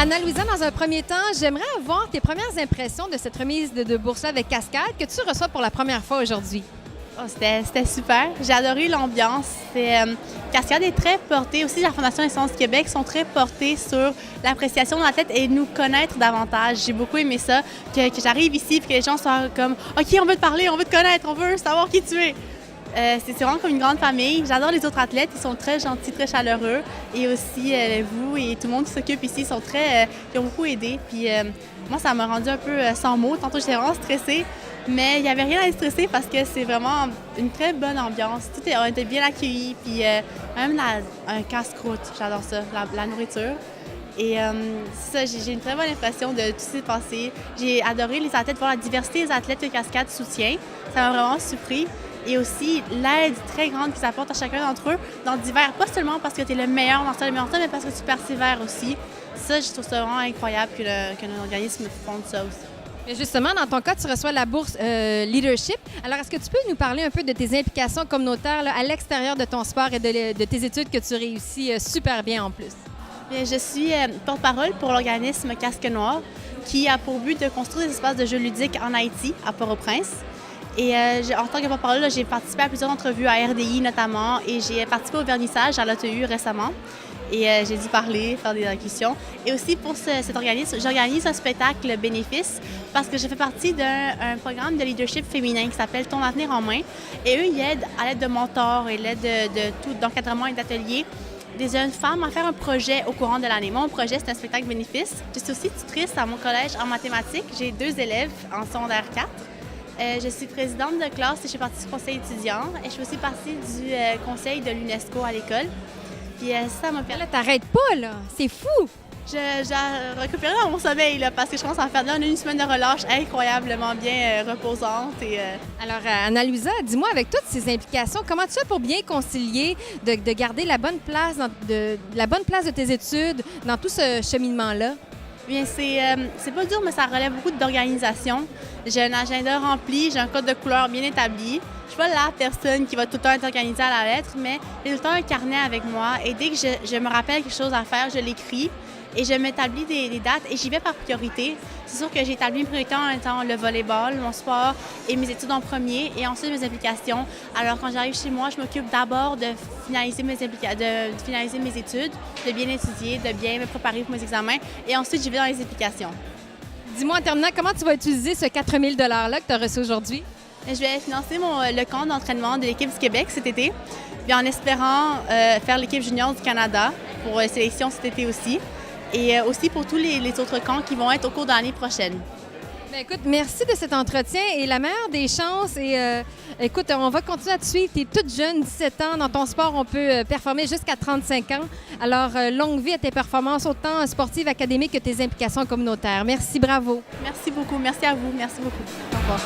Anna-Louisa, dans un premier temps, j'aimerais avoir tes premières impressions de cette remise de bourse avec Cascade que tu reçois pour la première fois aujourd'hui. Oh, c'était super. J'ai adoré l'ambiance. Cascade est très portée, aussi la Fondation Excellence Québec sont très portés sur l'appréciation de l'athlète et nous connaître davantage. J'ai beaucoup aimé ça, que j'arrive ici et que les gens soient comme « OK, on veut te parler, on veut te connaître, on veut savoir qui tu es ». C'est vraiment comme une grande famille. J'adore les autres athlètes, ils sont très gentils, très chaleureux. Et aussi, vous et tout le monde qui s'occupe ici sont ils ont beaucoup aidé. Puis moi, ça m'a rendu un peu sans mots. Tantôt, j'étais vraiment stressée, mais il n'y avait rien à être stressé parce que c'est vraiment une très bonne ambiance. On était bien accueillis, puis même un casse-croûte, j'adore ça, la nourriture. Et c'est ça, j'ai une très bonne impression de tout ce qui s'est passé. J'ai adoré les athlètes, voir la diversité des athlètes que Cascade soutient. Ça m'a vraiment surpris. Et aussi l'aide très grande qu'ils apportent à chacun d'entre eux dans divers, pas seulement parce que tu es le meilleur dans ça, mais parce que tu persévères aussi. Ça, je trouve ça vraiment incroyable que notre organisme fonde ça aussi. Mais justement, dans ton cas, tu reçois la bourse Leadership. Alors, est-ce que tu peux nous parler un peu de tes implications communautaires là, à l'extérieur de ton sport et de tes études que tu réussis super bien en plus? Bien, je suis porte-parole pour l'organisme Casque Noir qui a pour but de construire des espaces de jeux ludiques en Haïti, à Port-au-Prince. Et en tant que porte-parole, j'ai participé à plusieurs entrevues à RDI notamment et j'ai participé au vernissage à l'ATU récemment. Et j'ai dû parler, faire des questions. Et aussi pour cet organisme, j'organise un spectacle bénéfice parce que je fais partie d'un programme de leadership féminin qui s'appelle Ton avenir en main. Et eux, ils aident à l'aide de mentors et l'aide de tout d'encadrement et d'ateliers des jeunes femmes à faire un projet au courant de l'année. Mon projet, c'est un spectacle bénéfice. Je suis aussi tutrice à mon collège en mathématiques. J'ai 2 élèves en secondaire 4. Je suis présidente de classe et je fais partie du conseil étudiant. Et je fais aussi partie du conseil de l'UNESCO à l'école. Puis ça m'a permis... Là, t'arrêtes pas, là! C'est fou! Je récupéré dans mon sommeil là, parce que je commence à faire une semaine de relâche incroyablement bien reposante. Alors, Anna-Louisa, dis-moi, avec toutes ces implications, comment tu fais pour bien concilier de garder la bonne place de tes études dans tout ce cheminement-là? Bien, c'est pas dur, mais ça relève beaucoup d'organisation. J'ai un agenda rempli, j'ai un code de couleur bien établi. Je suis pas la personne qui va tout le temps être organisée à la lettre, mais j'ai tout le temps un carnet avec moi. Et dès que je me rappelle quelque chose à faire, je l'écris et je m'établis des dates et j'y vais par priorité. C'est sûr que j'ai établi une priorité en étant le volleyball, mon sport et mes études en premier et ensuite mes implications. Alors quand j'arrive chez moi, je m'occupe d'abord de finaliser mes études, de bien étudier, de bien me préparer pour mes examens et ensuite j'y vais dans les implications. Dis-moi en terminant, comment tu vas utiliser ce 4 000 $-là que tu as reçu aujourd'hui? Je vais financer le camp d'entraînement de l'équipe du Québec cet été, puis en espérant faire l'équipe junior du Canada pour sélection cet été aussi, et aussi pour tous les autres camps qui vont être au cours de l'année prochaine. Bien, écoute, merci de cet entretien et la meilleure des chances. Et écoute, on va continuer à te suivre. Tu es toute jeune, 17 ans. Dans ton sport, on peut performer jusqu'à 35 ans. Alors, longue vie à tes performances, autant sportives, académiques que tes implications communautaires. Merci, bravo. Merci beaucoup. Merci à vous. Merci beaucoup. Au revoir.